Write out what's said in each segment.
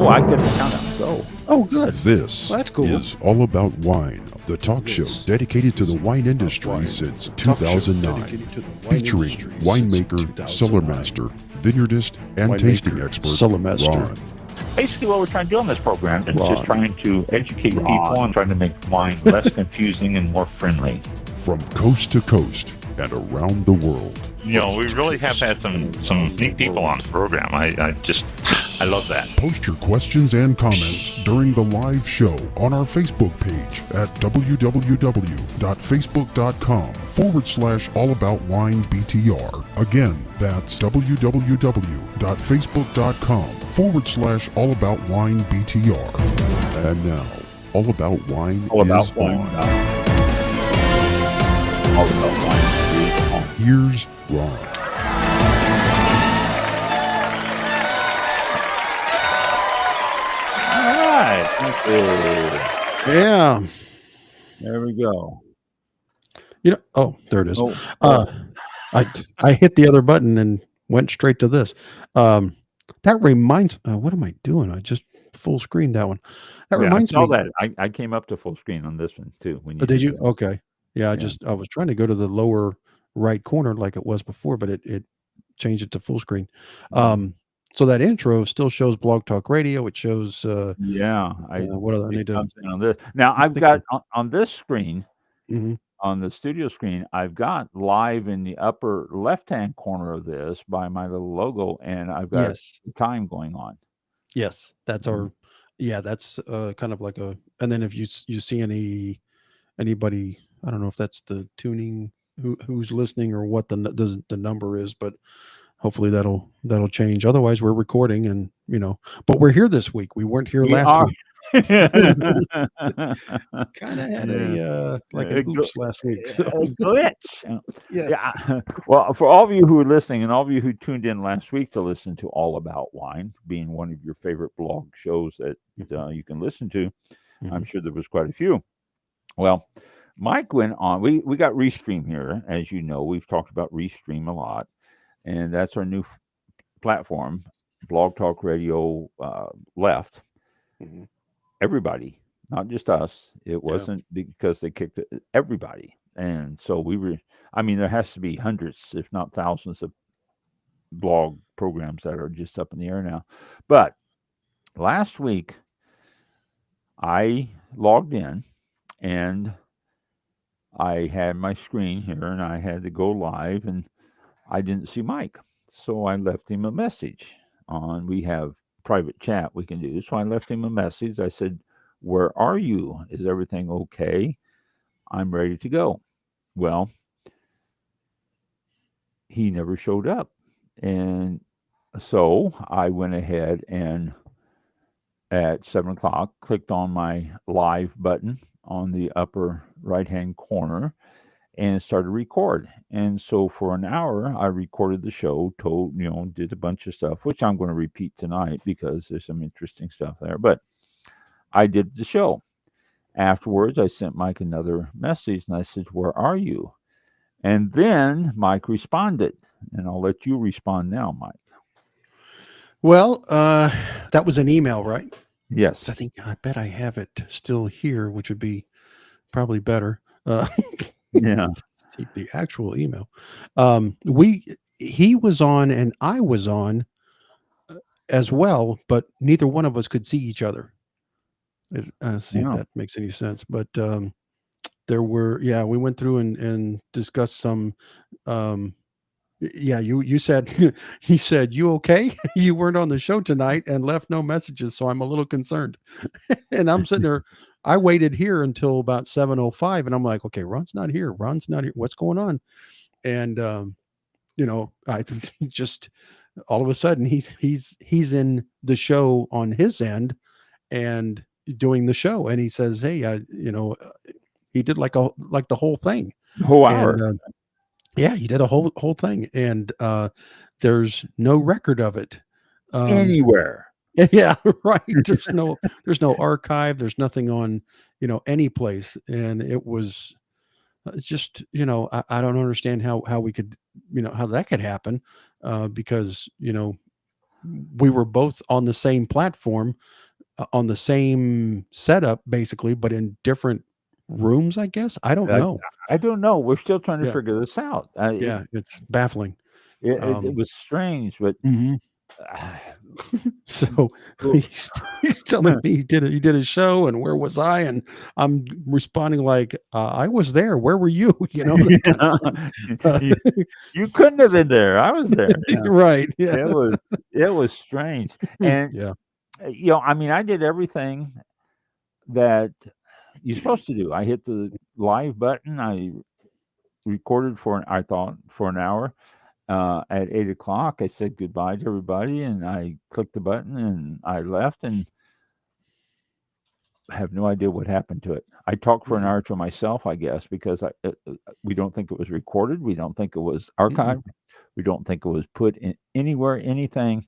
Oh, I get the countdown. Go. Oh, good. This Well, that's cool. is All About Wine, the talk show dedicated to the wine industry since 2009, featuring winemaker, cellar master, vineyardist, and tasting expert cellar master. Ron. Basically, what we're trying to do on this program is Ron. just trying to educate people and trying to make wine less confusing and more friendly. From coast to coast and around the world. You know, we really have had some neat people on the program. I love that. Post your questions and comments during the live show on our Facebook page at www.facebook.com/allaboutwinebtr. Again, that's www.facebook.com/allaboutwinebtr. And now, All About Wine All about is wine. on. All about wine is on. Here's Ron. All right. Thank you. Yeah. There we go. Oh, there it is. Oh, I hit the other button and went straight to this. That reminds. What am I doing? I just full screened that one. That yeah, reminds I saw me. that. I came up to full screen on this one too. When Did you? that. Okay. Yeah. Yeah. I was trying to go to the lower right corner like it was before, but it changed it to full screen. So that intro still shows Blog Talk Radio. It shows. Yeah. What other I need to? comes in on this. Now I've got on this screen. Mhm. On the studio screen, I've got live in the upper left-hand corner of this by my little logo, and I've got Yes. time going on. Yes. That's our. Yeah. That's kind of like a. And then if you see anybody, I don't know if that's the tuning who's listening or what the number is, but hopefully that'll change. Otherwise, we're recording, and but we're here this week. We weren't here last week. Kind of had a oops last week. So. A glitch. Yes. Yeah. Well, for all of you who are listening, and all of you who tuned in last week to listen to All About Wine, being one of your favorite blog shows that you can listen to, I'm sure there was quite a few. Well, Mike went on. We got Restream here, as you know. We've talked about Restream a lot, and that's our new platform. Blog Talk Radio left. Everybody, not just us. It wasn't because they kicked it. Everybody, and so we were. I mean, there has to be hundreds, if not thousands, of blog programs that are just up in the air now. But last week, I logged in, and I had my screen here, and I had to go live, and I didn't see Mike, so I left him a message. We have private chat we can do, so I left him a message. I said, "Where are you? Is everything okay? I'm ready to go." Well, he never showed up, and so I went ahead and at 7:00 clicked on my live button on the upper right hand corner and started record. And so for an hour I recorded the show, did a bunch of stuff, which I'm going to repeat tonight because there's some interesting stuff there. But I did the show. Afterwards I sent Mike another message and I said, "Where are you?" And then Mike responded, and I'll let you respond now, Mike. Well, that was an email, right? Yes. I bet I have it still here, which would be probably better. Yeah. The actual email. He was on and I was on as well, but neither one of us could see each other. See if that makes any sense. But there were, we went through and discussed some. You said he said, "You okay? You weren't on the show tonight," and left no messages, so I'm a little concerned. And I'm sitting there. I waited here until about 7:05, and I'm like, "Okay, Ron's not here. Ron's not here. What's going on?" And I just all of a sudden he's in the show on his end and doing the show, and he says, "Hey, he did like the whole thing, whole hour." And, he did a whole thing, and there's no record of it anywhere. Yeah, right. There's no archive. There's nothing on any place, and it's just I don't understand how we could how that could happen because we were both on the same platform, on the same setup, basically, but in different rooms. I guess I don't I, know. I don't know. We're still trying to Yeah, figure this out. yeah, it's baffling. It was strange, but Mhm. uh, So well, he's telling me he did a show, and where was I? And I'm responding like, I was there. Where were you? You know, that kind of you, you couldn't have been there. I was there. right. Yeah. It was it was strange, and Yeah. I mean, I did everything that you're supposed to do. I hit the live button. I recorded I thought for an hour. At 8 o'clock, I said goodbye to everybody, and I clicked the button, and I left, and have no idea what happened to it. I talked for an hour to myself, I guess, because we don't think it was recorded. We don't think it was archived. We don't think it was put in anywhere, anything,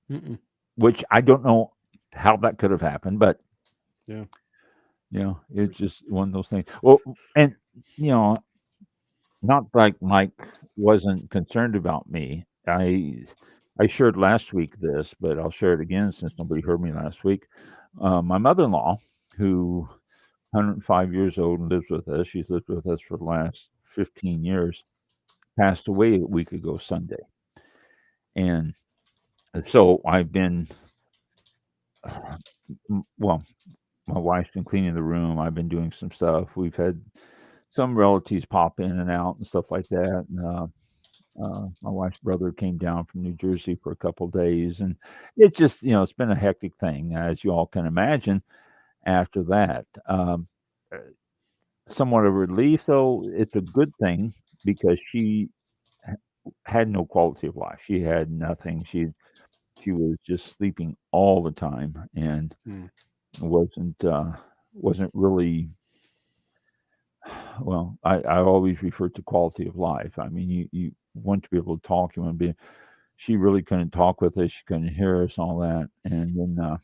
Mm-mm. which I don't know how that could have happened, but Yeah. it's just one of those things. Well, and you know, not like Mike wasn't concerned about me. I shared last week this, but I'll share it again since nobody heard me last week. My mother-in-law, who 105 years old and lives with us. She's lived with us for the last 15 years. Passed away a week ago Sunday. And so I've been, well, my wife's been cleaning the room. I've been doing some stuff. We've had some relatives pop in and out and stuff like that. And, my wife's brother came down from New Jersey for a couple days. And it just, it's been a hectic thing, as you all can imagine after that. Somewhat of a relief, though. It's a good thing because she had no quality of life. She had nothing. She was just sleeping all the time and wasn't really. Well, I always refer to quality of life. I mean, you want to be able to talk. You want to be. She really couldn't talk with us. She couldn't hear us, all that, and then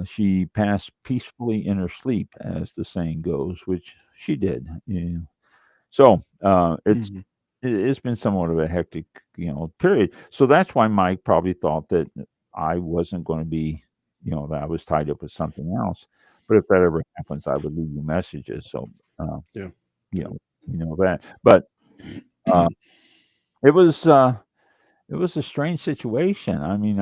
she passed peacefully in her sleep, as the saying goes, which she did. So it's been somewhat of a hectic, period. So that's why Mike probably thought that I wasn't going to be, that I was tied up with something else. But if that ever happens, I would leave you messages. So Yeah. you know that. But it was a strange situation. I mean,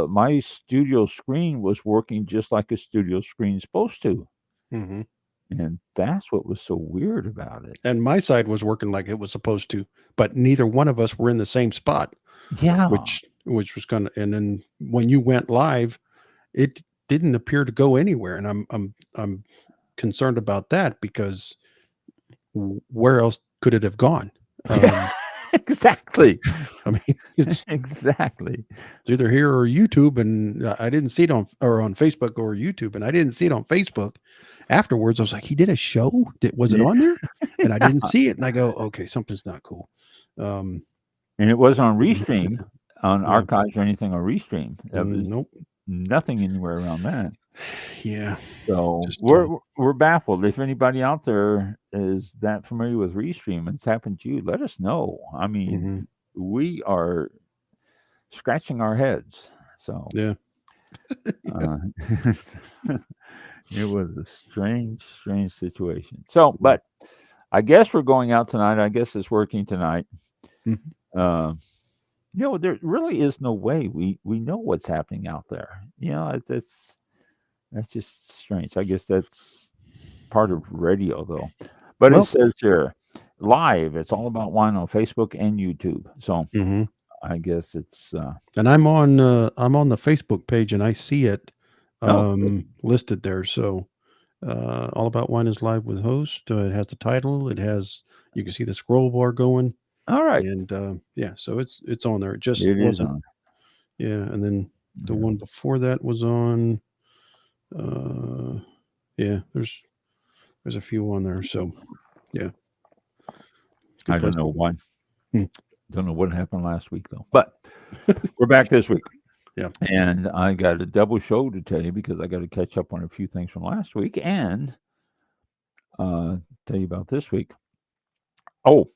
my studio screen was working just like a studio screen's supposed to. Mm-hmm. And that's what was so weird about it. And my side was working like it was supposed to, but neither one of us were in the same spot. Yeah. Which was kind of, and then when you went live, it didn't appear to go anywhere. And I'm concerned about that because where else could it have gone? Exactly. I mean, it's exactly either here or YouTube, and I didn't see it on Facebook or YouTube, and I didn't see it on Facebook. Afterwards, I was like, he did a show. Was it on there? And I didn't see it, and I go, okay, something's not cool. And it wasn't on Restream, on archives or anything on Restream. Nope, nothing anywhere around that. Yeah. So we're baffled. If anybody out there is that familiar with Restream and it's happened to you, let us know. I mean, we are scratching our heads. So yeah. It was a strange situation. So, but I guess we're going out tonight. I guess it's working tonight. There really is no way we know what's happening out there. That's just strange. I guess that's part of radio, though. But it says here, live. It's all about wine on Facebook and YouTube. So I guess it's. And I'm on the Facebook page, and I see it listed there. So All About Wine is live with host. It has the title. You can see the scroll bar going. All right. And so it's on there. It just it wasn't. is on. Yeah, and then the one before that was on. There's a few on there. So yeah. I don't know why. Don't know what happened last week though. But we're back this week. Yeah. And I got a double show to tell you because I got to catch up on a few things from last week and tell you about this week. Oh,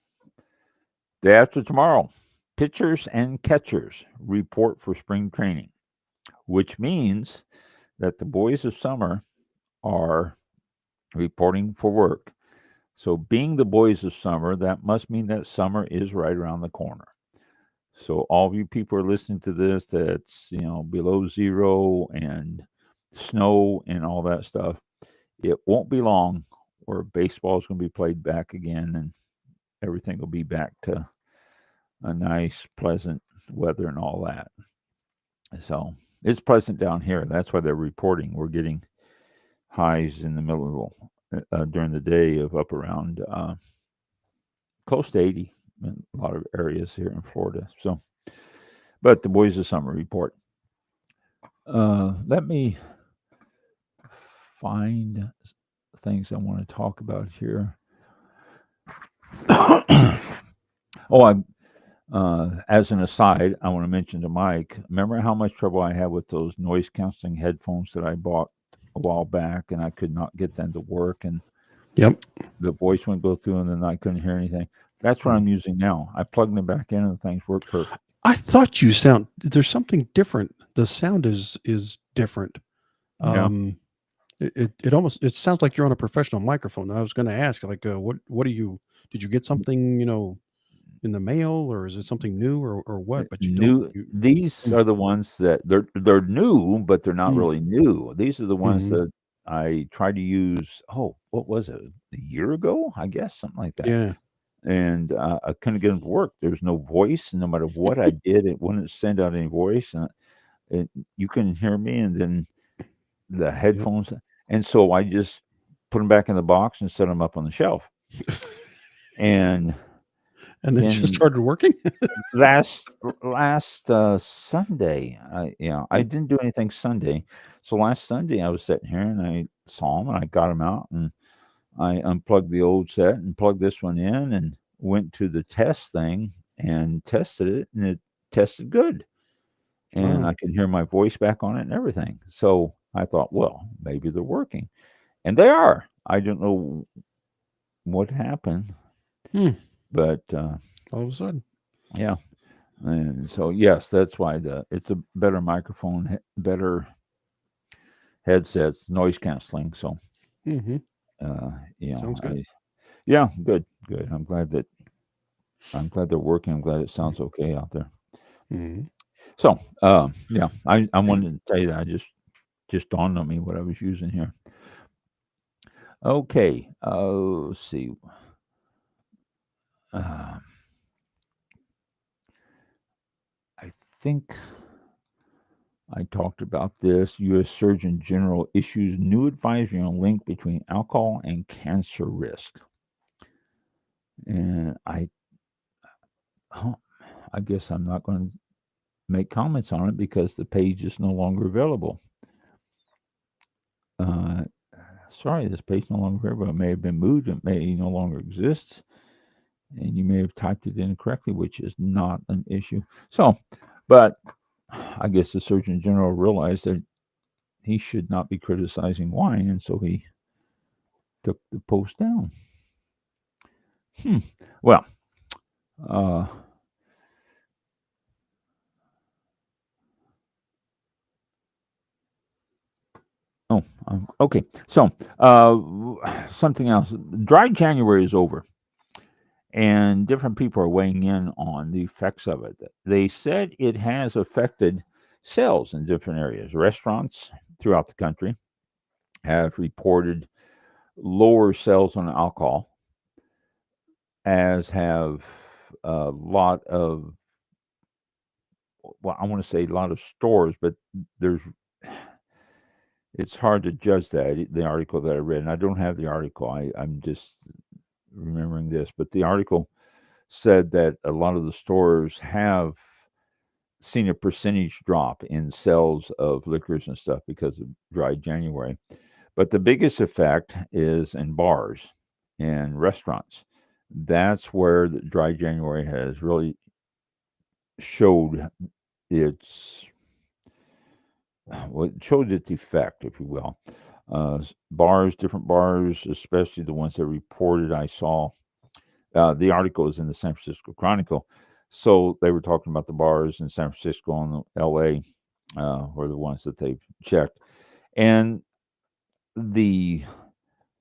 day after tomorrow, pitchers and catchers report for spring training, which means that the boys of summer are reporting for work. So, being the boys of summer, that must mean that summer is right around the corner. So, all of you people are listening to this that's, below zero and snow and all that stuff, it won't be long where baseball is going to be played back again and everything will be back to a nice, pleasant weather and all that. So, it's pleasant down here. That's why they're reporting. We're getting highs in the middle during the day of up around close to 80 in a lot of areas here in Florida. So, but the boys of summer report. Let me find things I want to talk about here. As an aside, I want to mention to Mike, remember how much trouble I had with those noise canceling headphones that I bought a while back, and I could not get them to work, and Yep. the voice wouldn't go through, and then I couldn't hear anything. That's what I'm using now. I plugged them back in, and the things work perfect. I thought there's something different. The sound is different. Yeah. It almost sounds like you're on a professional microphone. I was going to ask, like, what did you get something, in the mail, or is it something new, or what? But you don't. These are the ones that they're new, but they're not Mm. really new. These are the ones Mhm. that I tried to use. What was it? A year ago, I guess, something like that. Yeah. And I couldn't get them to work. There's no voice, and no matter what I did, it wouldn't send out any voice, and you couldn't hear me. And then the headphones, and so I just put them back in the box and set them up on the shelf. And then it just started working. last Sunday, I didn't do anything Sunday. So last Sunday I was sitting here and I saw them and I got them out and I unplugged the old set and plugged this one in and went to the test thing and tested it, and it tested good. And Wow. I could hear my voice back on it and everything. So I thought, well, maybe they're working. And they are. I don't know what happened. But all of a sudden. Yeah. And so yes, that's why it's a better microphone, better headsets, noise canceling. So Mm-hmm. Sounds good. Good. I'm glad they're working. I'm glad it sounds okay out there. Mm-hmm. So I wanted to tell you that. I just dawned on me what I was using here. Okay. Let's see. I think I talked about this. U.S. Surgeon General issues new advisory on link between alcohol and cancer risk. And I guess I'm not going to make comments on it because the page is no longer available. Sorry, this page no longer available. It may have been moved. It may no longer exist. And you may have typed it in incorrectly, which is not an issue. So, but I guess the Surgeon General realized that he should not be criticizing wine, and so he took the post down. Well, okay. So, something else. Dry January is over, and different people are weighing in on the effects of it. They said it has affected sales in different areas. Restaurants throughout the country have reported lower sales on alcohol, as have a lot of, I want to say a lot of stores, but it's hard to judge that. The article that I read, and I don't have the article. I'm just remembering this, but the article said that a lot of the stores have seen a percentage drop in sales of liquors and stuff because of dry January. But the biggest effect is in bars and restaurants. That's where the dry January has really showed its effect, if you will. Different bars, especially the ones that reported. I saw the article is in the San Francisco Chronicle. So they were talking about the bars in San Francisco and L.A. Were the ones that they checked, and the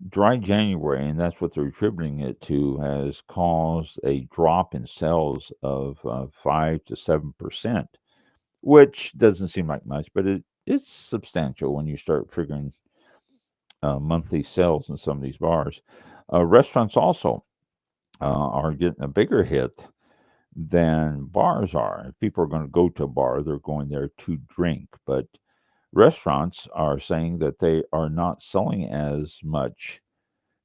dry January, and that's what they're attributing it to, has caused a drop in sales of 5 to 7%, which doesn't seem like much, but it's substantial when you start figuring monthly sales in some of these bars. Restaurants also are getting a bigger hit than bars are. If people are going to go to a bar, they're going there to drink, but restaurants are saying that they are not selling as much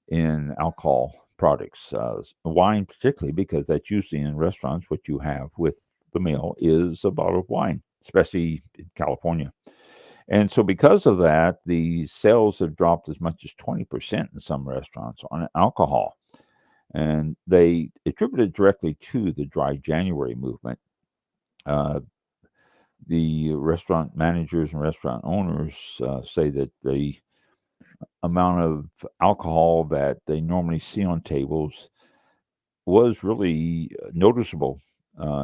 in alcohol products, wine particularly, because that's usually in restaurants what you have with the meal is a bottle of wine, especially in California. And so because of that, the sales have dropped as much as 20% in some restaurants on alcohol. And they attribute it directly to the dry January movement. The restaurant managers and restaurant owners say that the amount of alcohol that they normally see on tables was really noticeable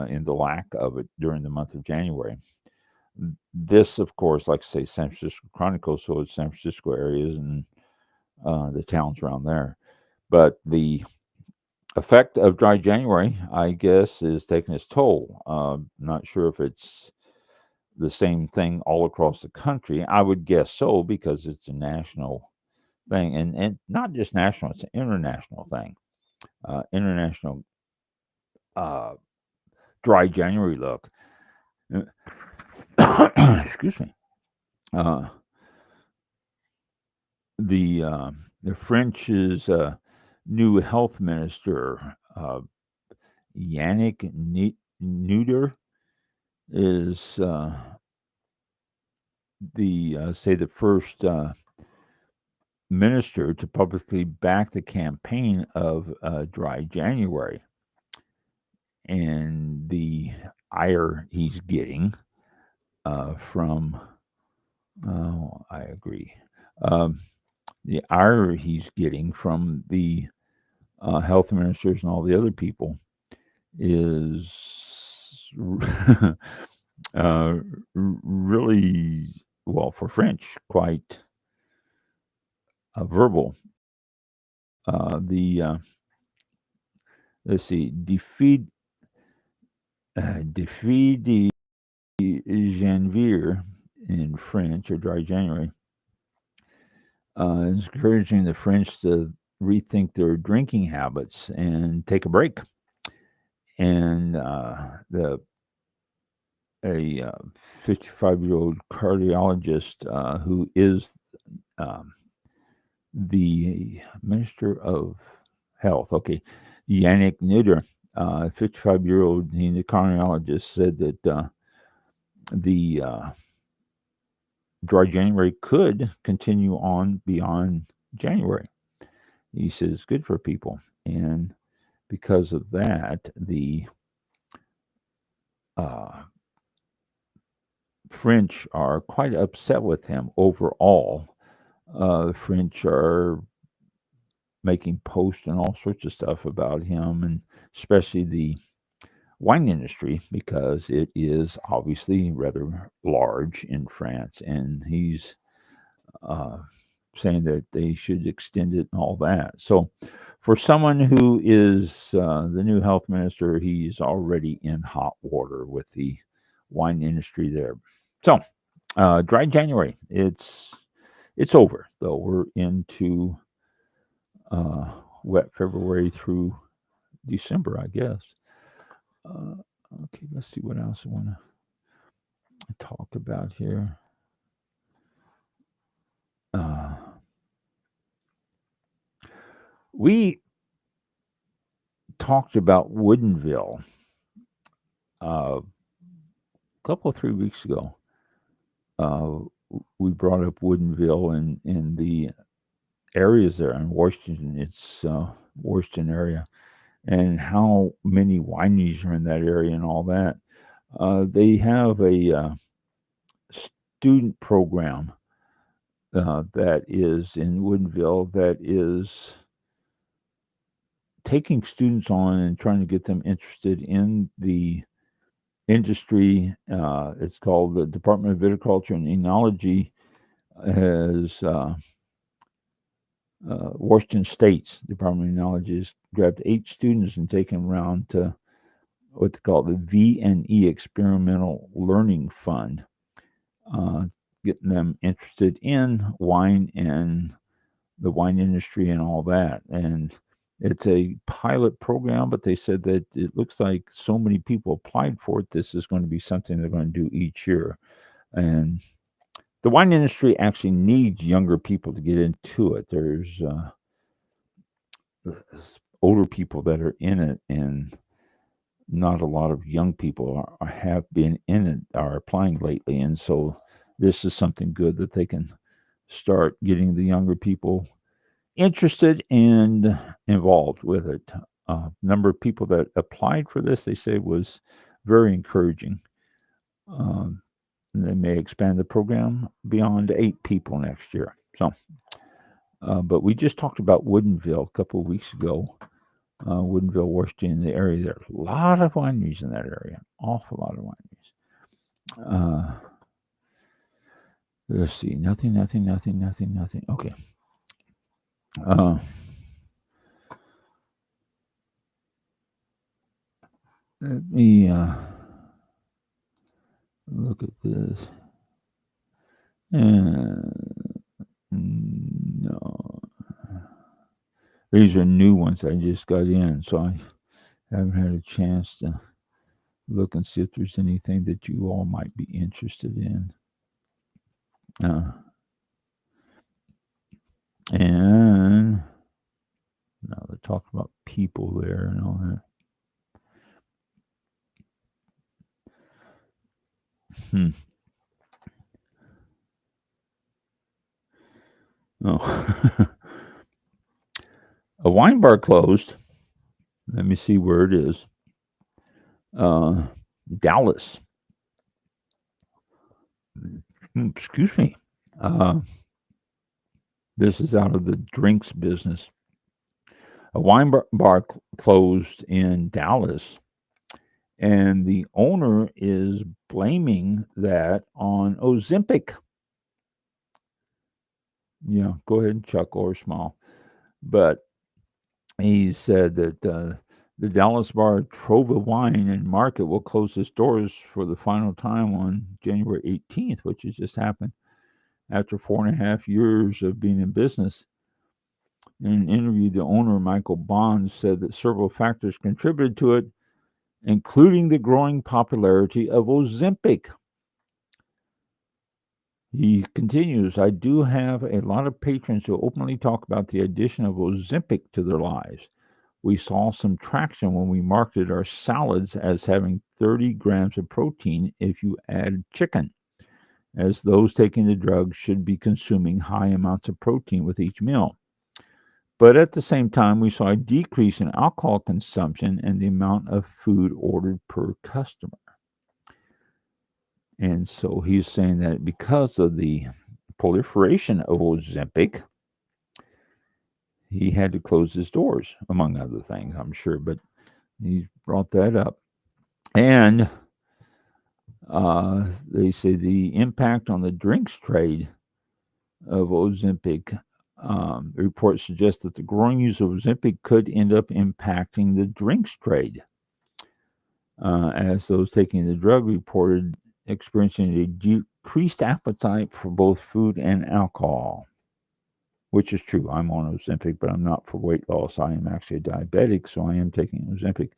in the lack of it during the month of January. This, of course, like I say, San Francisco Chronicle, so it's San Francisco areas and the towns around there. But the effect of dry January, I guess, is taking its toll. Not sure if it's the same thing all across the country. I would guess so because it's a national thing, and not just national; it's an international thing. International dry January look. Excuse me. The French's new health minister, Yannick Neuter, is the first minister to publicly back the campaign of dry January, and the ire he's getting from. Oh, I agree. The ire he's getting from the health ministers and all the other people is really, well, for French, quite verbal. Let's see, defeat de Janvier in French, or dry January, is encouraging the French to rethink their drinking habits and take a break. And a 55-year-old cardiologist who is the Minister of Health, Yannick Neuter, 55-year-old, he's a cardiologist, said that the dry January could continue on beyond January. He says it's good for people, and because of that, the French are quite upset with him overall. The French are making posts and all sorts of stuff about him, and especially the wine industry, because it is obviously rather large in France, and he's saying that they should extend it and all that. So for someone who is the new health minister, he's already in hot water with the wine industry there. So dry January, it's over, though. We're into wet February through December, I guess. Okay, let's see what else I want to talk about here. We talked about Woodinville a couple of 3 weeks ago. We brought up Woodinville and the areas there in Washington. It's Washington area, and how many wineries are in that area and all that. They have a student program that is in Woodinville that is taking students on and trying to get them interested in the industry. It's called the Department of Viticulture and Enology. Has Washington State's Department of Enology has grabbed 8 students and taken them around to what they call the V&E Experimental Learning Fund, getting them interested in wine and the wine industry and all that. And it's a pilot program, but they said that it looks like so many people applied for it. This is going to be something they're going to do each year. And the wine industry actually needs younger people to get into it. There's older people that are in it, and not a lot of young people have been in it, are applying lately. And so this is something good that they can start getting the younger people interested and involved with it. Number of people that applied for this, they say, was very encouraging. They may expand the program beyond 8 people next year. So, but we just talked about Woodinville a couple of weeks ago. Woodinville, Washington, the area there. A lot of wineries in that area. Awful lot of wineries. Let's see. Nothing. Okay. Let me look at this. No. These are new ones I just got in, so I haven't had a chance to look and see if there's anything that you all might be interested in. And now they're talking about people there and all that. Oh. A wine bar closed. Let me see where it is. Dallas. Excuse me. This is out of the drinks business. A wine bar closed in Dallas, and the owner is blaming that on Ozempic. Yeah, go ahead and chuckle or smile. But he said that the Dallas bar Trova Wine and Market will close its doors for the final time on January 18th, which has just happened after 4.5 years of being in business. In an interview, the owner, Michael Bond, said that several factors contributed to it, including the growing popularity of Ozempic. He continues, I do have a lot of patrons who openly talk about the addition of Ozempic to their lives. We saw some traction when we marketed our salads as having 30 grams of protein if you add chicken, as those taking the drug should be consuming high amounts of protein with each meal. But at the same time, we saw a decrease in alcohol consumption and the amount of food ordered per customer. And so he's saying that because of the proliferation of Ozempic, he had to close his doors, among other things, I'm sure. But he brought that up. And they say the impact on the drinks trade of Ozempic, reports suggest that the growing use of Ozempic could end up impacting the drinks trade, as those taking the drug reported experiencing a decreased appetite for both food and alcohol, which is true. I'm on Ozempic, but I'm not for weight loss. I am actually a diabetic, so I am taking Ozempic.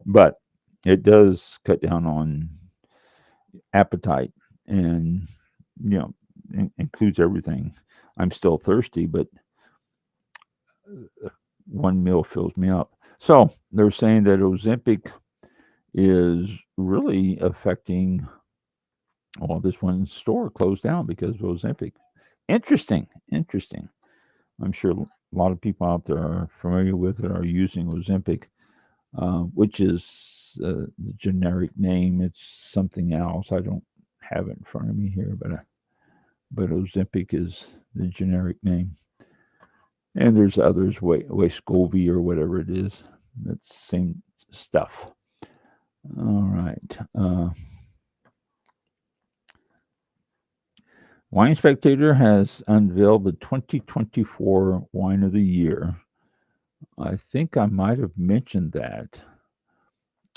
But it does cut down on appetite and, includes everything. I'm still thirsty, but one meal fills me up. So they're saying that Ozempic is really affecting. Well, this one store closed down because of Ozempic. Interesting. I'm sure a lot of people out there are familiar with it, are using Ozempic, which is the generic name. It's something else. I don't have it in front of me here, but Ozempic is the generic name. And there's others, Wegovy or whatever it is. That's the same stuff. All right. Wine Spectator has unveiled the 2024 Wine of the Year. I think I might have mentioned that.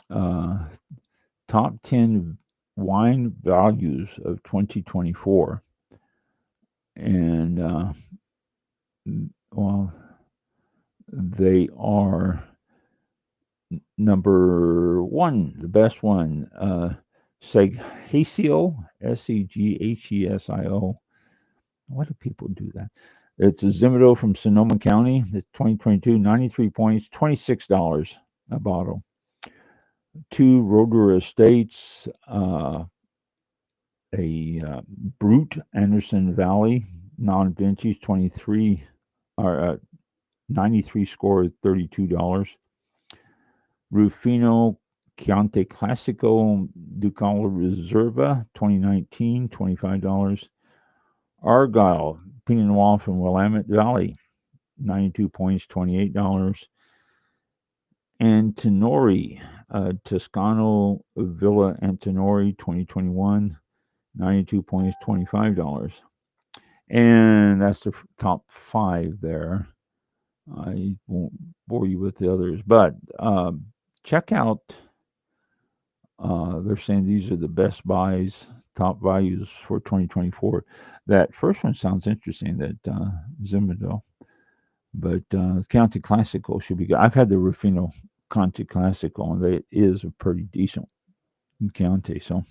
Top 10 wine values of 2024. And, well, they are number one, the best one, Segehesio, Seghesio. Why do people do that? It's a Zimato from Sonoma County. It's 2022, 93 points, $26 a bottle. 2 Roeder Estates, a Brut Anderson Valley, non-vintage, 23 or 93 score, $32. Rufino Chianti Classico Ducalo Reserva, 2019, $25. Argyle Pinot Noir from Willamette Valley, 92 points, $28. Antinori, Toscano Villa Antinori, 2021, 92 points, $25. And that's the top 5 there. I won't bore you with the others, but check out, they're saying these are the best buys, top values for 2024. That first one sounds interesting, that Zimato, but Chianti Classico should be good. I've had the Rufino Chianti Classico, and it is a pretty decent Chianti. So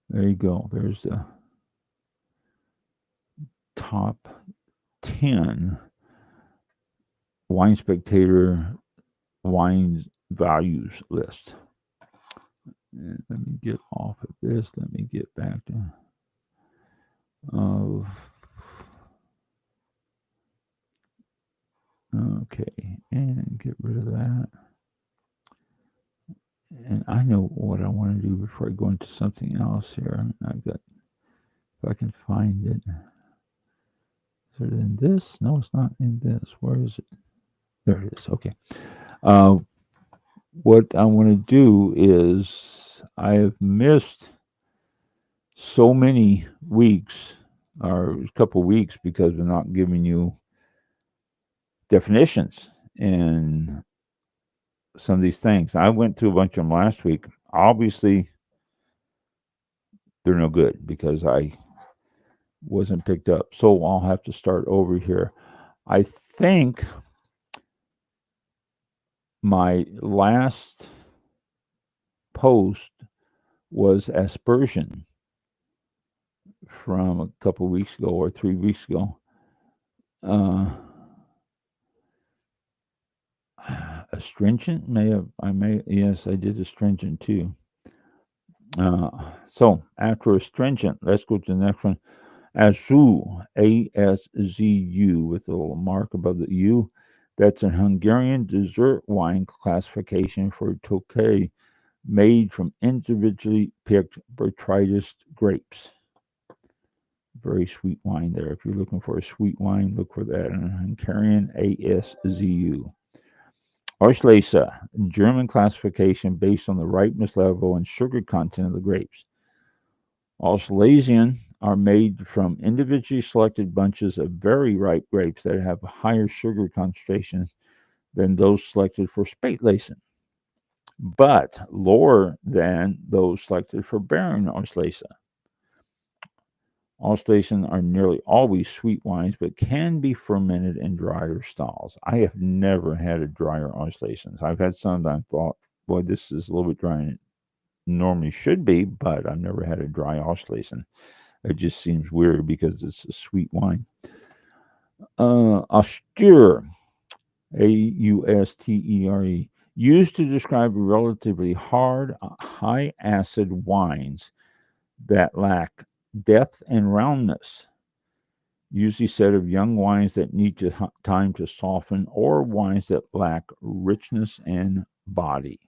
there you go. There's the top 10 Wine Spectator wine values list. And let me get off of this. Let me get back to okay, and get rid of that. And I know what I want to do before I go into something else here. I've got, if I can find it. Is it in this? No, it's not in this. Where is it? There it is. Okay. What I want to do is, I have missed so many weeks, or a couple of weeks, because we're not giving you definitions and some of these things. I went through a bunch of them last week. Obviously, they're no good because I wasn't picked up. So I'll have to start over here. I think my last post was aspersion from a couple of weeks ago or 3 weeks ago. Astringent yes, I did astringent too. So after astringent, let's go to the next one. Azzu, ASZU, with a little mark above the U. That's a Hungarian dessert wine classification for Tokaj, made from individually picked Botrytis grapes. Very sweet wine there. If you're looking for a sweet wine, look for that in Hungarian, ASZU. Auslese, German classification based on the ripeness level and sugar content of the grapes. Auslesian are made from individually selected bunches of very ripe grapes that have higher sugar concentrations than those selected for Spätlesen, but lower than those selected for Baron Auslese. Auslesen are nearly always sweet wines, but can be fermented in drier styles. I have never had a drier Auslesen. I've had some that I thought, boy, this is a little bit drier than it normally should be, but I've never had a dry Auslesen. It just seems weird because it's a sweet wine. Austere, Austere, used to describe relatively hard, high acid wines that lack depth and roundness, usually said of young wines that need time to soften, or wines that lack richness and body.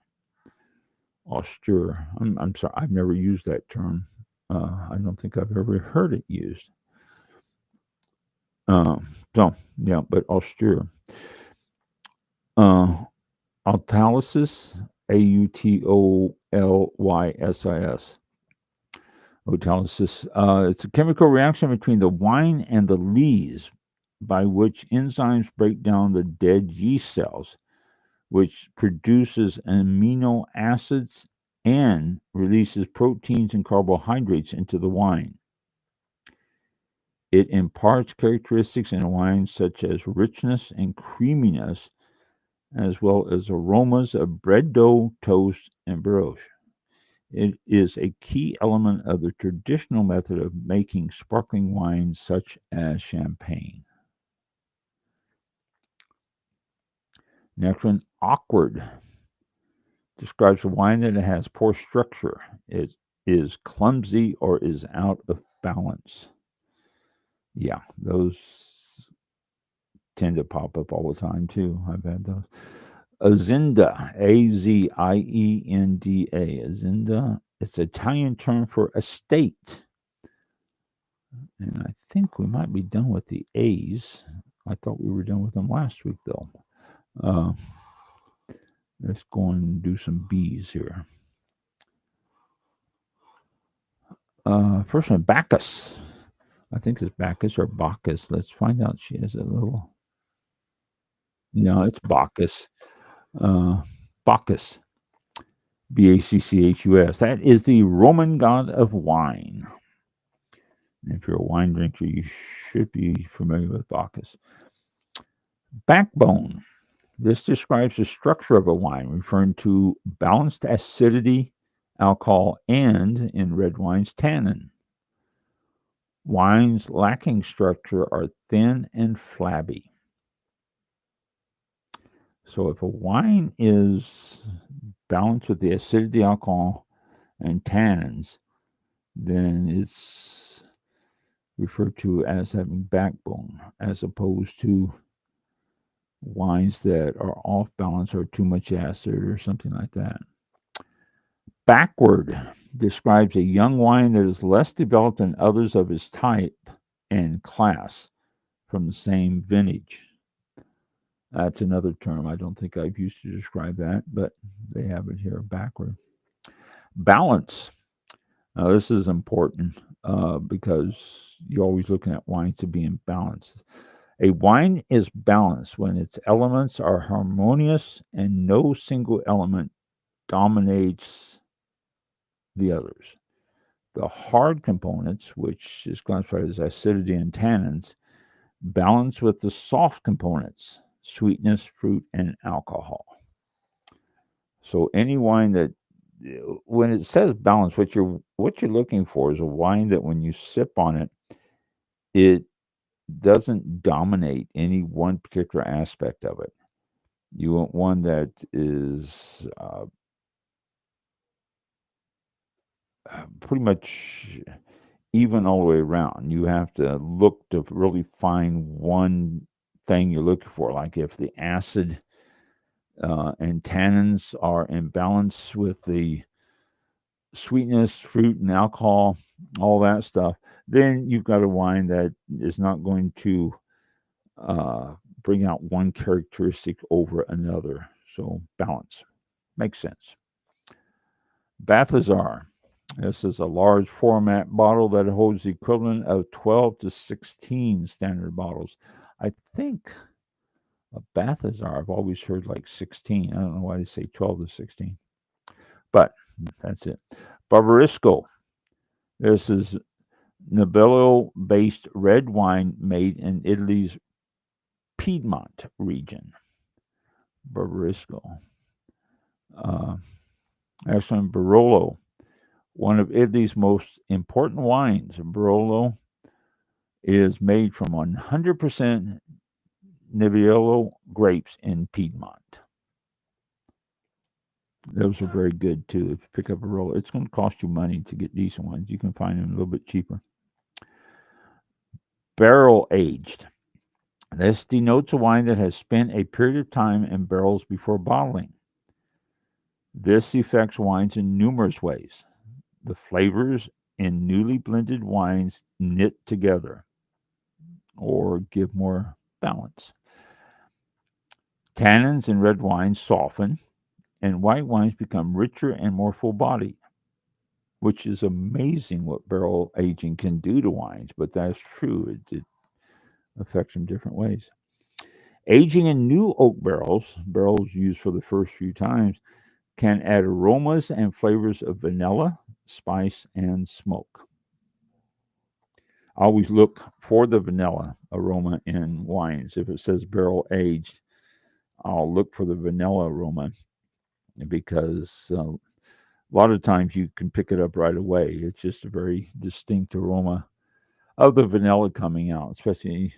Austere. I'm sorry, I've never used that term. I don't think I've ever heard it used. But austere. Autolysis, Autolylys. Autolysis. It's a chemical reaction between the wine and the lees by which enzymes break down the dead yeast cells, which produces amino acids and releases proteins and carbohydrates into the wine. It imparts characteristics in wine such as richness and creaminess, as well as aromas of bread dough, toast, and brioche. It is a key element of the traditional method of making sparkling wines such as champagne. Next one, awkward. Describes a wine that has poor structure. It is clumsy or is out of balance. Yeah, those tend to pop up all the time too. I've had those. Azienda, Azienda. Azienda, it's an Italian term for estate. And I think we might be done with the A's. I thought we were done with them last week, though. Let's go and do some B's here. First one, Bacchus. I think it's Bacchus or Bacchus. Let's find out. She has a little. No, it's Bacchus. Bacchus. Bacchus. That is the Roman god of wine. And if you're a wine drinker, you should be familiar with Bacchus. Backbone. This describes the structure of a wine, referring to balanced acidity, alcohol, and, in red wines, tannin. Wines lacking structure are thin and flabby. So if a wine is balanced with the acidity, alcohol, and tannins, then it's referred to as having backbone, as opposed to wines that are off balance or too much acid or something like that. Backward describes a young wine that is less developed than others of its type and class from the same vintage. That's another term I don't think I've used to describe that, but they have it here, backward. Balance. Now, this is important because you're always looking at wines to be in balance. A wine is balanced when its elements are harmonious and no single element dominates the others. The hard components, which is classified as acidity and tannins, balance with the soft components, sweetness, fruit, and alcohol. So any wine that, when it says balance, what you're looking for is a wine that when you sip on it, it doesn't dominate any one particular aspect of it. You want one that is pretty much even all the way around. You have to look to really find one thing you're looking for, like if the acid and tannins are in balance with the sweetness, fruit, and alcohol, all that stuff, then you've got a wine that is not going to bring out one characteristic over another. So balance makes sense. Balthazar. This is a large format bottle that holds the equivalent of 12 to 16 standard bottles. I think a Balthazar, I've always heard like 16. I don't know why they say 12 to 16. But that's it. Barbaresco. This is Nebbiolo-based red wine made in Italy's Piedmont region. Barbaresco. Next one, Barolo. One of Italy's most important wines. Barolo is made from 100% Nebbiolo grapes in Piedmont. Those are very good too. If you pick up a Barolo, it's going to cost you money to get decent ones. You can find them a little bit cheaper. Barrel aged. This denotes a wine that has spent a period of time in barrels before bottling. This affects wines in numerous ways. The flavors in newly blended wines knit together or give more balance. Tannins in red wines soften, and white wines become richer and more full-bodied, which is amazing what barrel aging can do to wines, but that's true. It affects them different ways. Aging in new oak barrels used for the first few times, can add aromas and flavors of vanilla, spice, and smoke. I always look for the vanilla aroma in wines. If it says barrel aged, I'll look for the vanilla aroma because a lot of times you can pick it up right away. It's just a very distinct aroma of the vanilla coming out, especially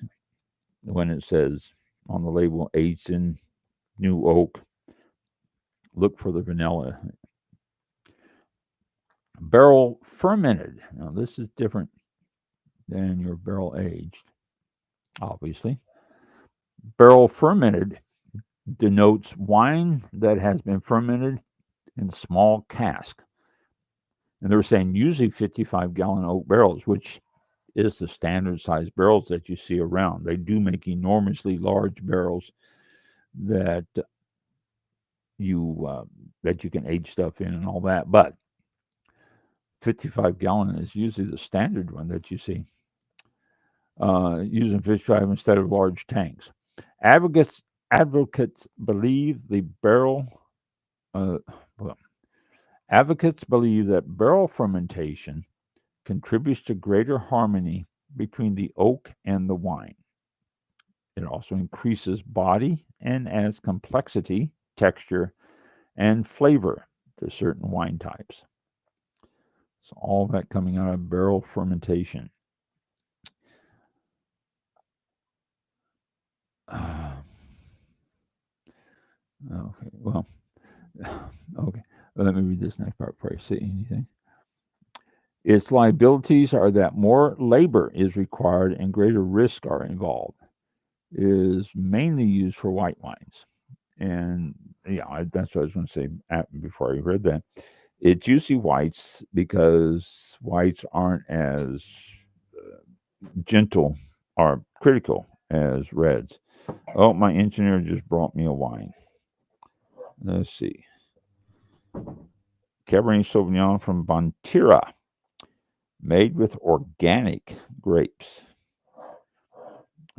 when it says on the label aged in new oak. Look for the vanilla. Barrel fermented. Now, this is different than your barrel aged, obviously. Barrel fermented denotes wine that has been fermented in small cask. And they're saying usually 55-gallon oak barrels, which is the standard size barrels that you see around. They do make enormously large barrels that you can age stuff in and all that, but 55-gallon is usually the standard one that you see. Using 55 instead of large tanks. Advocates believe advocates believe that barrel fermentation contributes to greater harmony between the oak and the wine. It also increases body and adds complexity, texture, and flavor to certain wine types. So all that coming out of barrel fermentation. Okay, well, okay. Let me read this next part before I say anything. Its liabilities are that more labor is required and greater risks are involved. It is mainly used for white wines. And yeah, that's what I was going to say before I read that. It's usually whites because whites aren't as gentle or critical as reds. Oh, my engineer just brought me a wine. Let's see. Cabernet Sauvignon from Bonterra, made with organic grapes.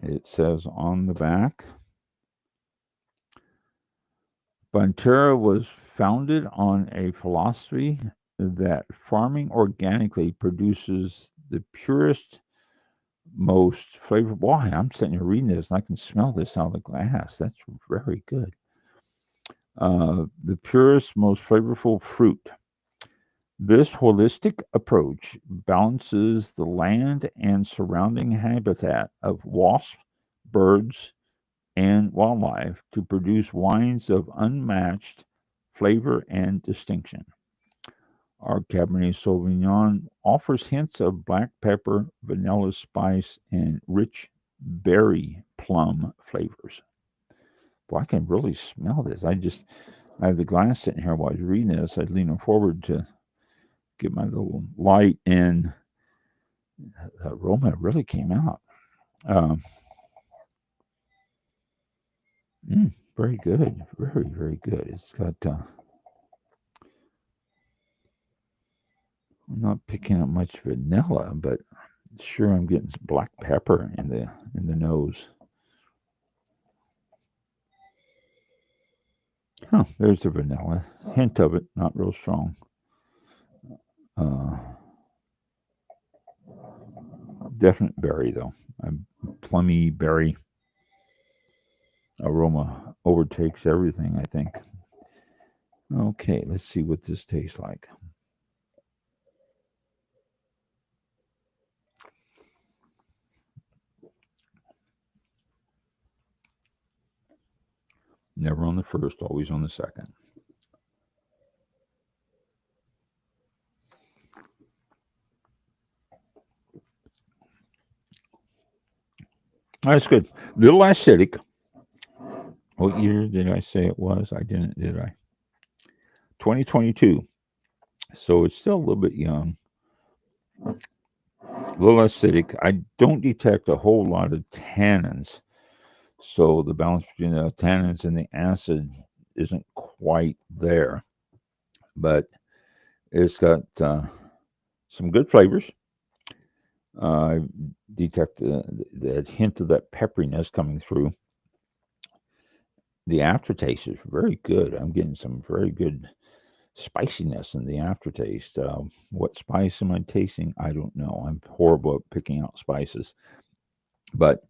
It says on the back, Bonterra was founded on a philosophy that farming organically produces the purest, most flavorful. Boy, I'm sitting here reading this and I can smell this out of the glass. That's very good. The purest, most flavorful fruit. This holistic approach balances the land and surrounding habitat of wasps, birds, and wildlife to produce wines of unmatched flavor and distinction. Our Cabernet Sauvignon offers hints of black pepper, vanilla spice, and rich berry plum flavors. Boy, I can really smell this. I have the glass sitting here while I was reading this. I lean forward to get my little light, and the aroma really came out. Very good. Very, very good. It's got, I'm not picking up much vanilla, but sure I'm getting some black pepper in the nose. Oh, there's the vanilla. Hint of it, not real strong. Definite berry, though. A plummy berry aroma overtakes everything, I think. Okay, let's see what this tastes like. Never on the first, always on the second. That's good. Little acidic. What year did I say it was? I didn't, did I? 2022. So it's still a little bit young. A little acidic. I don't detect a whole lot of tannins. So the balance between the tannins and the acid isn't quite there, but it's got some good flavors. I detect that hint of that pepperiness coming through. The aftertaste is very good. I'm getting some very good spiciness in the aftertaste. What spice am I tasting? I don't know. I'm horrible at picking out spices, but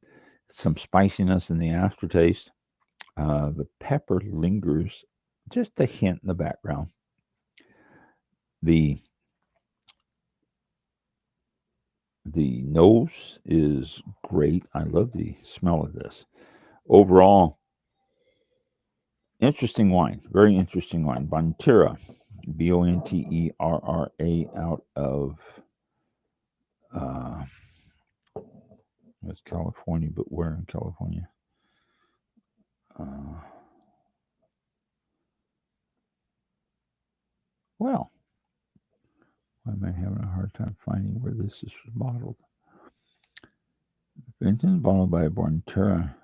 some spiciness in the aftertaste. The pepper lingers just a hint in the background. The nose is great. I love the smell of this. Overall, interesting wine. Very interesting wine. Bonterra, Bonterra, out of it's California, but where in California? Well, why am I having a hard time finding where this is bottled? Vinton bottled by Bonterra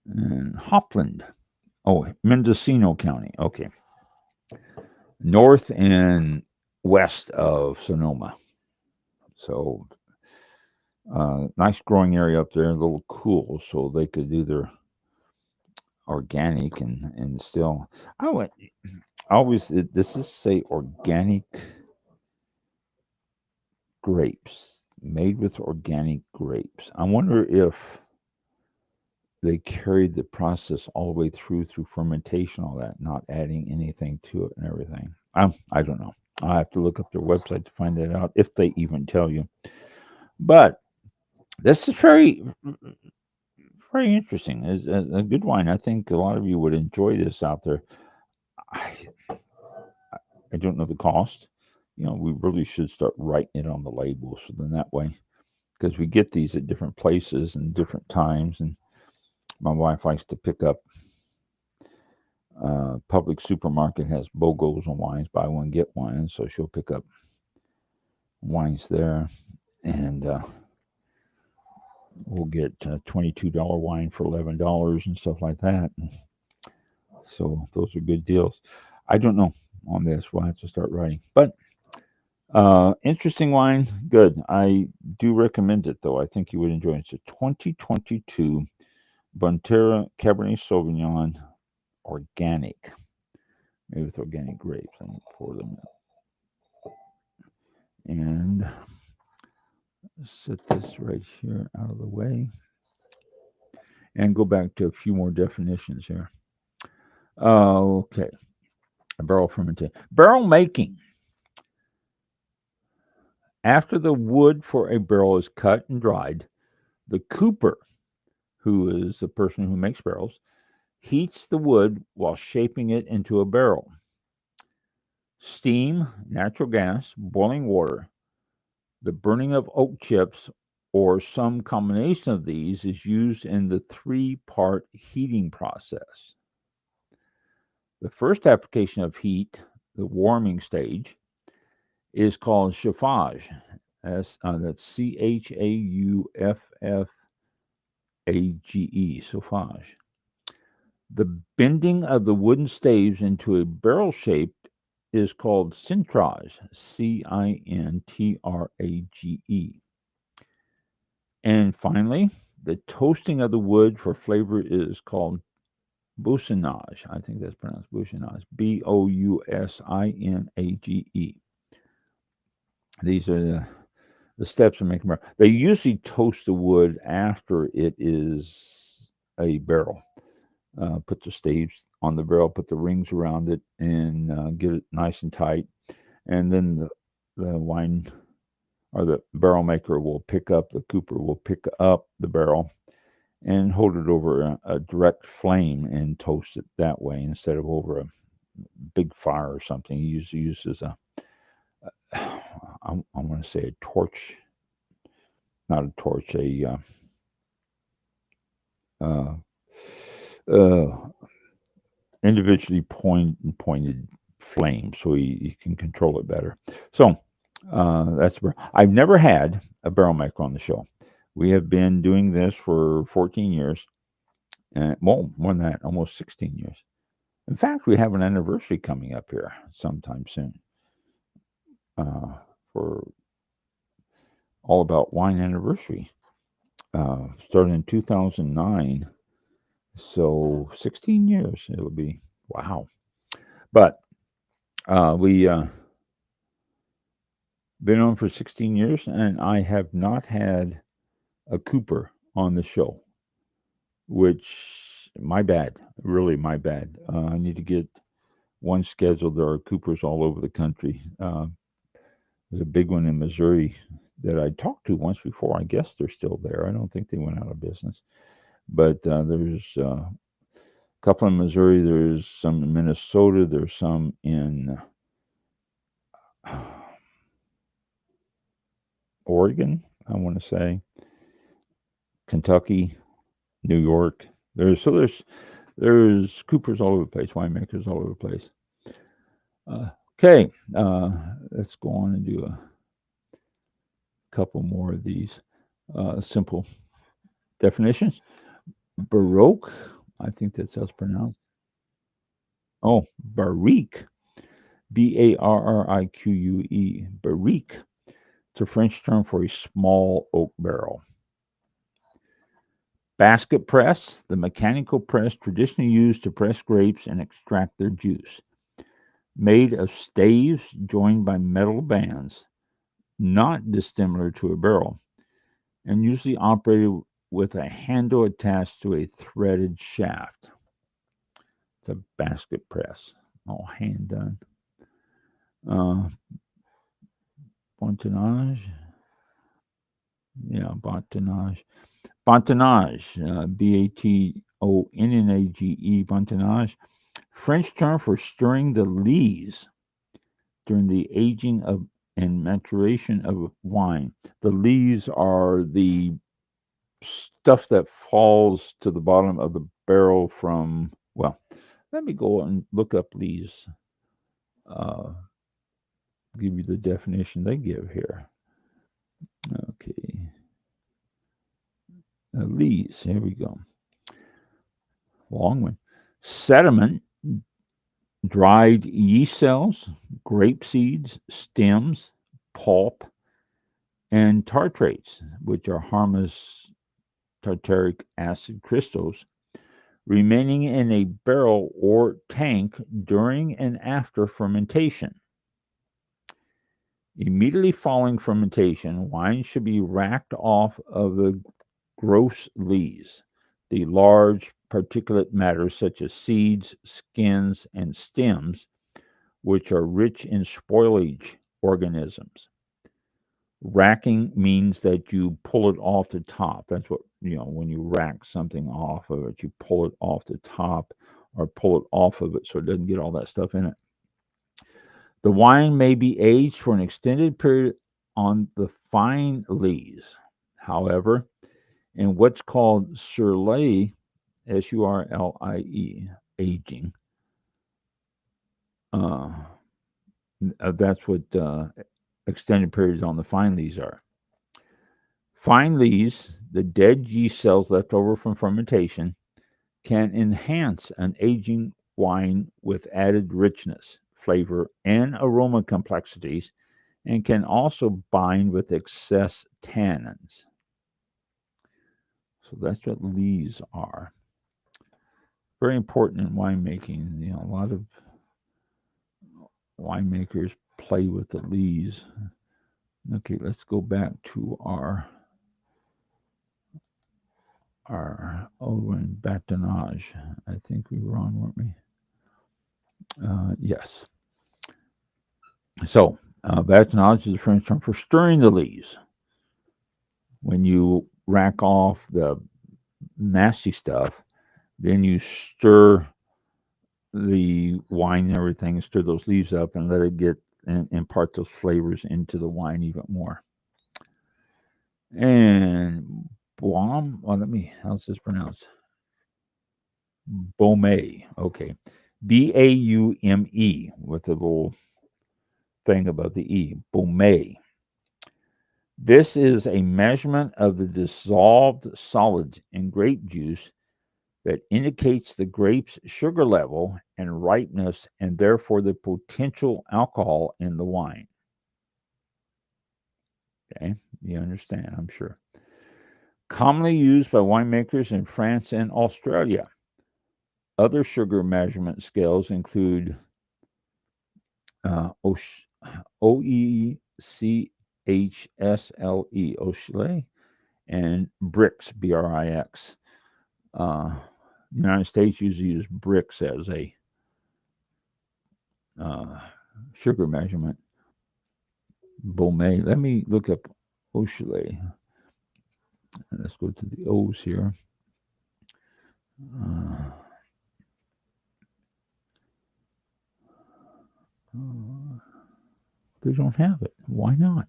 in Hopland. Oh, Mendocino County. Okay. North and west of Sonoma. So, nice growing area up there, a little cool, so they could do their organic and still. This is say organic grapes, made with organic grapes. I wonder if they carried the process all the way through fermentation, all that, not adding anything to it and everything. I don't know. I have to look up their website to find that out, if they even tell you. But this is very, very interesting. It's a good wine. I think a lot of you would enjoy this out there. I don't know the cost. We really should start writing it on the label, so then that way, because we get these at different places and different times, and my wife likes to pick up. Public supermarket has BOGOs on wines, buy one get one, and so she'll pick up wines there, and we'll get $22 wine for $11 and stuff like that. And so those are good deals. I don't know on this. We'll have to start writing, but interesting wine, good. I do recommend it, though. I think you would enjoy it. It's a 2022 Bonterra Cabernet Sauvignon organic, made with organic grapes. Let me pour them in. And set this right here out of the way. And go back to a few more definitions here. Okay. Barrel fermentation. Barrel making. After the wood for a barrel is cut and dried, the cooper, who is the person who makes barrels, heats the wood while shaping it into a barrel. Steam, natural gas, boiling water, the burning of oak chips, or some combination of these is used in the three-part heating process. The first application of heat, the warming stage, is called chauffage. That's Chauffage, chauffage. The bending of the wooden staves into a barrel shape is called cintrage, Cintrage. And finally, the toasting of the wood for flavor is called bousinage. I think that's pronounced bousinage, Bousinage. These are the steps of making barrel. They usually toast the wood after it is a barrel. Put the staves on the barrel, put the rings around it, and get it nice and tight. And then the wine or the barrel maker the cooper will pick up the barrel and hold it over a direct flame and toast it that way instead of over a big fire or something. He usually uses I want to say a torch, not a torch, individually pointed flame, so you can control it better. So that's I've never had a barrel maker on the show. We have been doing this for 14 years, and well, more than that, almost 16 years. In fact, we have an anniversary coming up here sometime soon for All About Wine anniversary. Started in 2009, so 16 years it'll be. Wow. But we been on for 16 years, and I have not had a Cooper on the show, which my bad, really my bad. I need to get one scheduled. There are Coopers all over the country. There's a big one in Missouri that I talked to once before. I guess they're still there. I don't think they went out of business. But there's a couple in Missouri. There's some in Minnesota. There's some in Oregon, I want to say, Kentucky, New York. There's Coopers all over the place, winemakers all over the place. Okay, let's go on and do a couple more of these simple definitions. Baroque, I think that's how it's pronounced. Oh, barrique, Barrique, barrique. It's a French term for a small oak barrel. Basket press, the mechanical press traditionally used to press grapes and extract their juice. Made of staves joined by metal bands, not dissimilar to a barrel, and usually operated with a handle attached to a threaded shaft. It's a basket press, all hand done. Bantonnage. Yeah, bantonnage. Bantonnage, Bantonnage, bantonnage, French term for stirring the lees during the aging of and maturation of wine. The lees are the stuff that falls to the bottom of the barrel from, well, let me go and look up lees. Give you the definition they give here. Okay. Lees, here we go. Long one. Sediment, dried yeast cells, grape seeds, stems, pulp, and tartrates, which are harmless tartaric acid crystals, remaining in a barrel or tank during and after fermentation. Immediately following fermentation, wine should be racked off of the gross lees, the large particulate matter such as seeds, skins, and stems, which are rich in spoilage organisms. Racking means that you pull it off the top. That's what, when you rack something off of it, you pull it off the top or pull it off of it so it doesn't get all that stuff in it. The wine may be aged for an extended period on the fine lees. However, in what's called surlie, Surlie, aging, that's what extended periods on the fine lees are. Fine lees, the dead yeast cells left over from fermentation, can enhance an aging wine with added richness, flavor, and aroma complexities, and can also bind with excess tannins. So that's what lees are. Very important in winemaking. A lot of winemakers play with the lees. Okay, let's go back to our bâtonnage. I think we were on, weren't we? Yes. So, bâtonnage is a French term for stirring the lees. When you rack off the nasty stuff, then you stir the wine and everything, stir those leaves up and let it get and impart those flavors into the wine even more. And how's this pronounced? Baume. Okay. Baume with a little thing above the E. Baume. This is a measurement of the dissolved solids in grape juice that indicates the grape's sugar level and ripeness and therefore the potential alcohol in the wine. Okay, you understand, I'm sure. Commonly used by winemakers in France and Australia. Other sugar measurement scales include OECHSLE, Ochley, and Brix, BRIX. The United States usually uses Brix as a sugar measurement. Beaumet. Let me look up Ochley. Let's go to the O's here. They don't have it. Why not?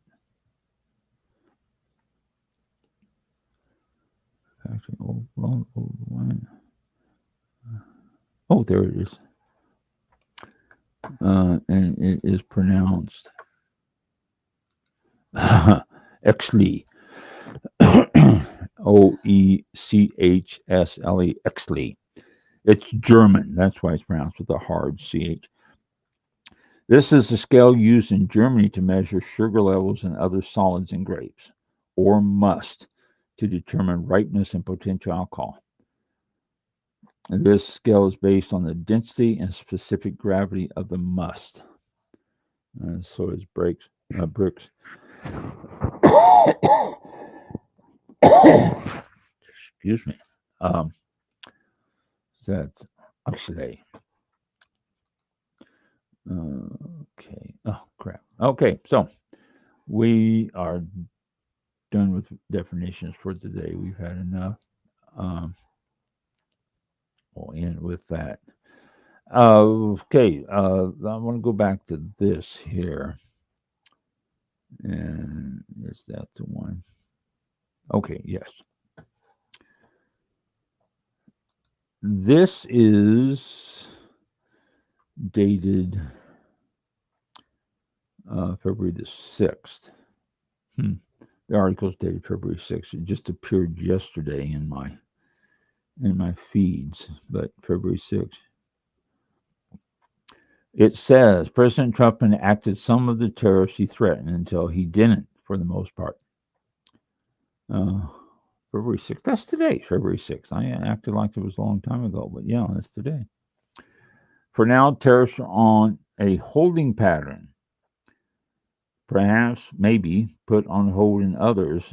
Actually, old wine. Oh, there it is. And it is pronounced Exley. OECHSLE, Exley. It's German. That's why it's pronounced with a hard CH. This is the scale used in Germany to measure sugar levels and other solids in grapes, or must, to determine ripeness and potential alcohol. And this scale is based on the density and specific gravity of the must. And so is Brix. Excuse me. That's actually. Okay. Oh, crap. Okay. So we are done with definitions for today. We've had enough. We'll end with that. Okay. I want to go back to this here. And is that the one? Okay. Yes. This is dated February the 6th. The article is dated February 6th. It just appeared yesterday in my feeds, but February 6th. It says President Trump enacted some of the tariffs he threatened until he didn't, for the most part. February 6th. That's today, February 6th. I acted like it was a long time ago, but yeah, that's today. For now, tariffs are on a holding pattern. Perhaps, maybe, put on hold in others,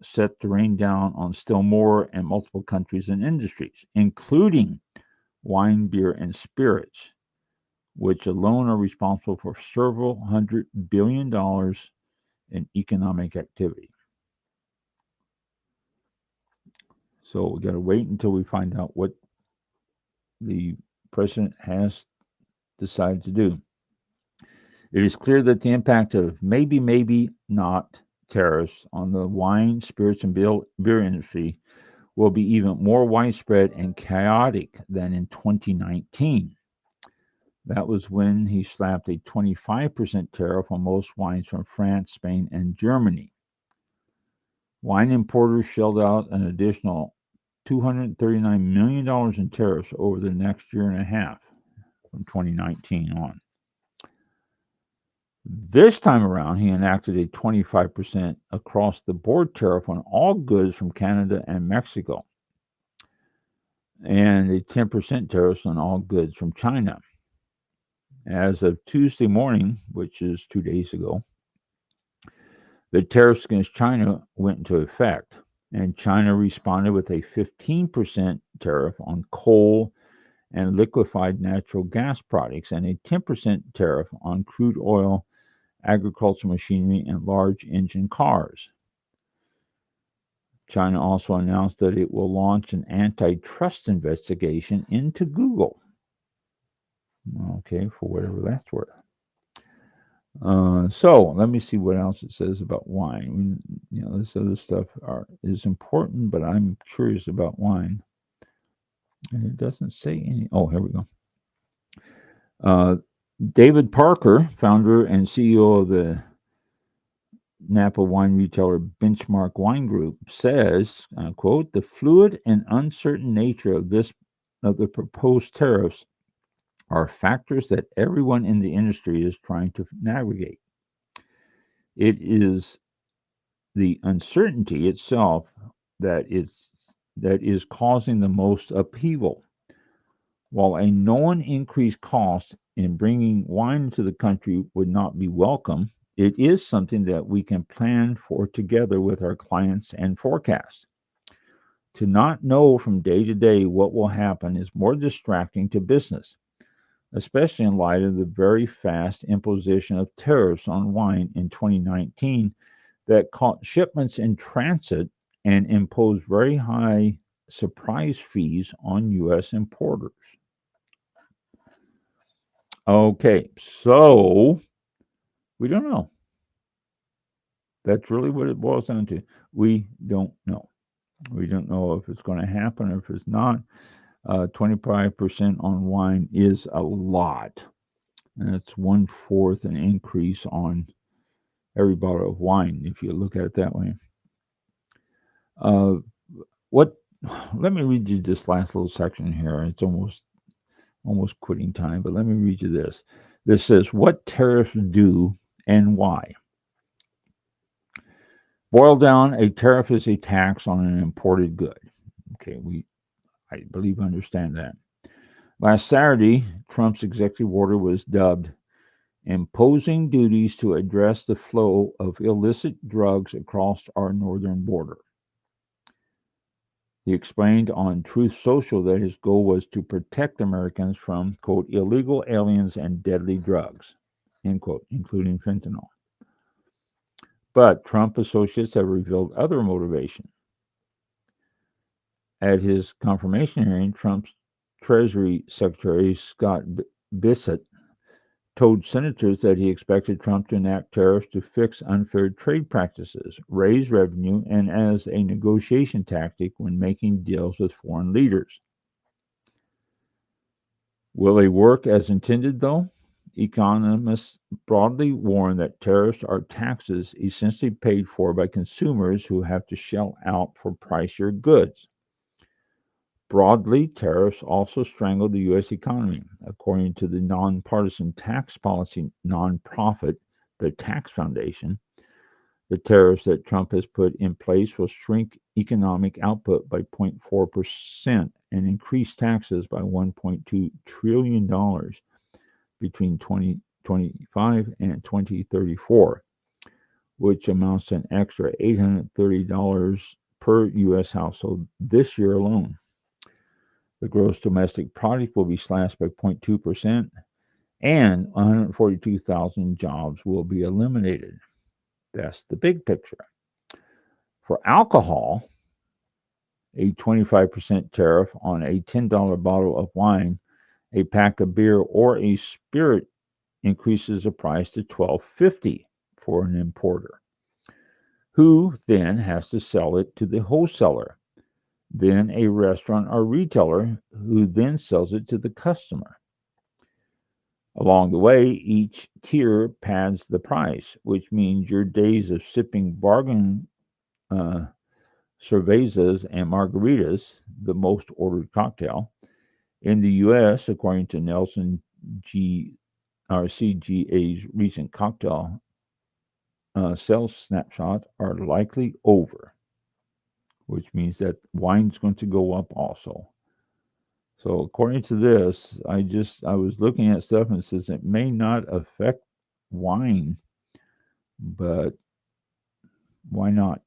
set to rain down on still more in multiple countries and industries, including wine, beer, and spirits, which alone are responsible for several $100 billion in economic activity. So we got to wait until we find out what the president has decided to do. It is clear that the impact of maybe not tariffs on the wine, spirits, and beer industry will be even more widespread and chaotic than in 2019. That was when he slapped a 25% tariff on most wines from France, Spain, and Germany. Wine importers shelled out an additional $239 million in tariffs over the next year and a half from 2019 on. This time around, he enacted a 25% across-the-board tariff on all goods from Canada and Mexico, and a 10% tariff on all goods from China. As of Tuesday morning, which is 2 days ago, the tariffs against China went into effect, and China responded with a 15% tariff on coal and liquefied natural gas products and a 10% tariff on crude oil, agricultural machinery, and large engine cars. China also announced that it will launch an antitrust investigation into Google. Okay, for whatever that's worth. So let me see what else it says about wine. This other stuff is important, but I'm curious about wine. And it doesn't say any. Oh, here we go. David Parker, founder and CEO of the Napa wine retailer Benchmark Wine Group says, quote, the fluid and uncertain nature of the proposed tariffs are factors that everyone in the industry is trying to navigate. It is the uncertainty itself that is causing the most upheaval. While a known increased cost in bringing wine into the country would not be welcome, it is something that we can plan for together with our clients and forecast. To not know from day to day what will happen is more distracting to business, especially in light of the very fast imposition of tariffs on wine in 2019 that caught shipments in transit and imposed very high surprise fees on U.S. importers. Okay, so we don't know. That's really what it boils down to. We don't know. We don't know if it's going to happen or if it's not. 25% on wine is a lot. And that's 1/4 an increase on every bottle of wine, if you look at it that way. Let me read you this last little section here. It's almost quitting time, but let me read you this. This says what tariffs do and why. Boiled down, a tariff is a tax on an imported good. Okay, I believe I understand that. Last Saturday, Trump's executive order was dubbed imposing duties to address the flow of illicit drugs across our northern border. He explained on Truth Social that his goal was to protect Americans from, quote, illegal aliens and deadly drugs, end quote, including fentanyl. But Trump associates have revealed other motivation. At his confirmation hearing, Trump's Treasury Secretary Scott Bissett told senators that he expected Trump to enact tariffs to fix unfair trade practices, raise revenue, and as a negotiation tactic when making deals with foreign leaders. Will they work as intended, though? Economists broadly warn that tariffs are taxes essentially paid for by consumers who have to shell out for pricier goods. Broadly, tariffs also strangle the U.S. economy. According to the nonpartisan tax policy nonprofit, the Tax Foundation, the tariffs that Trump has put in place will shrink economic output by 0.4% and increase taxes by $1.2 trillion between 2025 and 2034, which amounts to an extra $830 per U.S. household this year alone. The gross domestic product will be slashed by 0.2%, and 142,000 jobs will be eliminated. That's the big picture. For alcohol, a 25% tariff on a $10 bottle of wine, a pack of beer, or a spirit increases the price to $12.50 for an importer, who then has to sell it to the wholesaler, then a restaurant or retailer who then sells it to the customer. Along the way, each tier pads the price, which means your days of sipping bargain cervezas and margaritas, the most ordered cocktail, in the U.S., according to Nelson CGA's recent cocktail sales snapshot, are likely over, which means that wine's going to go up also. So according to this, I was looking at stuff and it says it may not affect wine, but why not?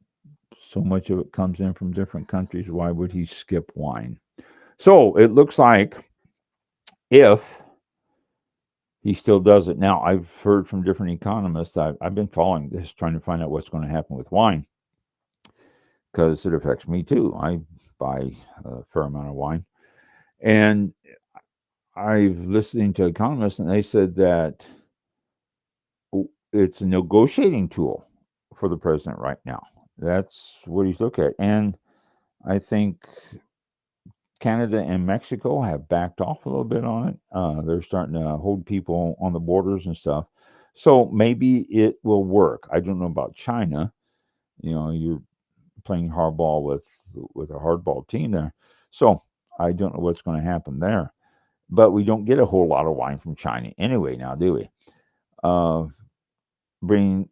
So much of it comes in from different countries. Why would he skip wine? So it looks like if he still does it. Now, I've heard from different economists. I've been following this, trying to find out what's going to happen with wine, because it affects me too. I buy a fair amount of wine. And I've listened to economists, and they said that it's a negotiating tool for the president right now. That's what he's looking at. And I think Canada and Mexico have backed off a little bit on it. They're starting to hold people on the borders and stuff. So maybe it will work. I don't know about China. You're playing hardball with a hardball team there. So I don't know what's going to happen there. But we don't get a whole lot of wine from China anyway now, do we?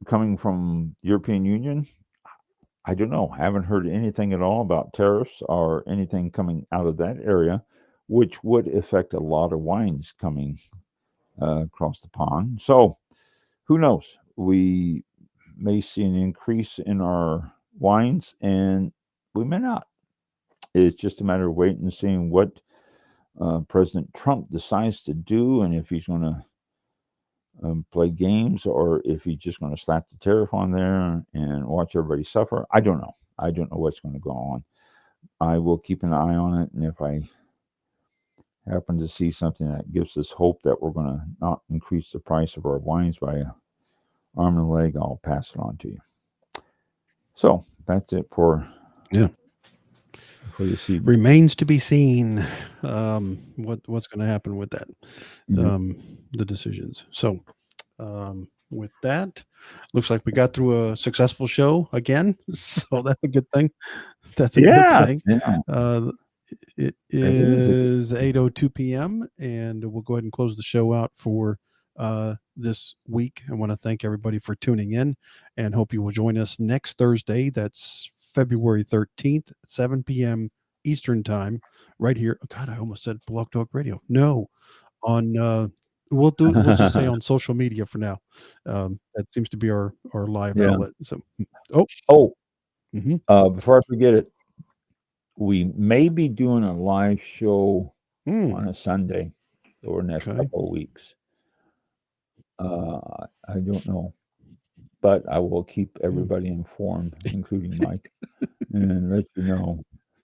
Coming from European Union, I don't know. I haven't heard anything at all about tariffs or anything coming out of that area, which would affect a lot of wines coming across the pond. So who knows? We may see an increase in our wines, and we may not. It's just a matter of waiting and seeing what President Trump decides to do, and if he's going to play games, or if he's just going to slap the tariff on there and watch everybody suffer. I don't know. I don't know what's going to go on. I will keep an eye on it, and if I happen to see something that gives us hope that we're going to not increase the price of our wines by an arm and a leg, I'll pass it on to you. So that's it for this evening. Remains to be seen what's going to happen with that, the decisions. So with that, looks like we got through a successful show again. So that's a good thing. That's a good thing. Yeah. It is 8:02 p.m. and we'll go ahead and close the show out for this week. I want to thank everybody for tuning in and hope you will join us next Thursday. That's February 13th, 7 p.m. Eastern time, right here. Oh, God, I almost said Blog Talk Radio. No, on we'll just say on social media for now. That seems to be our live outlet. So, before I forget it, we may be doing a live show on a Sunday over the next couple of weeks. I don't know, but I will keep everybody informed, including Mike, and let you know.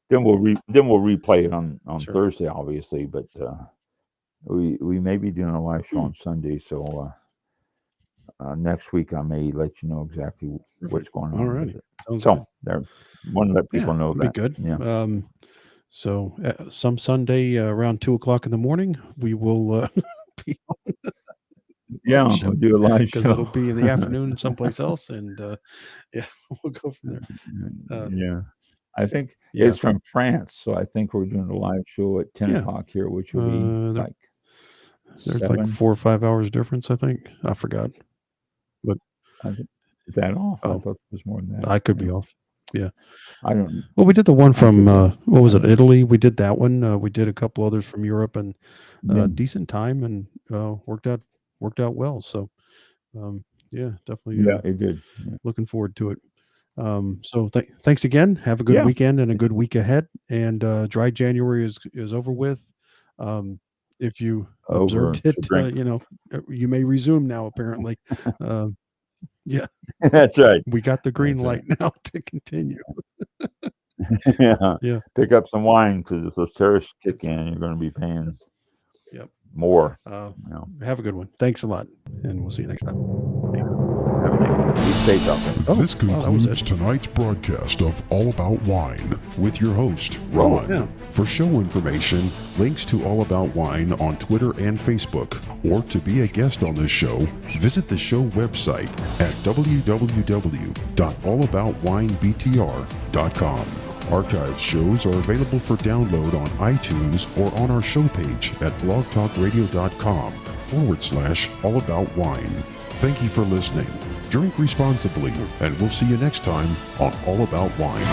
Then we'll replay it on Thursday, obviously. But we may be doing a live show on Sunday, so next week I may let you know exactly what's going on. All right. So there, want to let people know that. Be good. Yeah. So some Sunday around 2:00 in the morning, we will be on. We'll do a live show because it'll be in the afternoon someplace else, and we'll go from there. I think it's from France, so I think we're doing a live show at 10 o'clock here, which will be like there's 7. like 4 or 5 hours difference. I think I forgot, but is that off? I thought it was more than that. I could be off. Yeah, I don't. Well, we did the one from what was it, Italy? We did that one. We did a couple others from Europe, and decent time, and worked out well. So, definitely. Yeah, it did. Yeah. Looking forward to it. So thanks again. Have a good weekend and a good week ahead. And dry January is over with. If you observed it, you may resume now. Apparently, that's right. We got the green light now to continue. Yeah. Pick up some wine because if those tariffs kick in, you're going to be paying more. Have a good one. Thanks a lot, and we'll see you next time. This concludes tonight's broadcast of All About Wine with your host, Ron. For show information, links to All About Wine on Twitter and Facebook, or to be a guest on this show, visit the show website at www.allaboutwinebtr.com. Archived shows are available for download on iTunes or on our show page at blogtalkradio.com/allaboutwine. Thank you for listening. Drink responsibly, and we'll see you next time on All About Wine.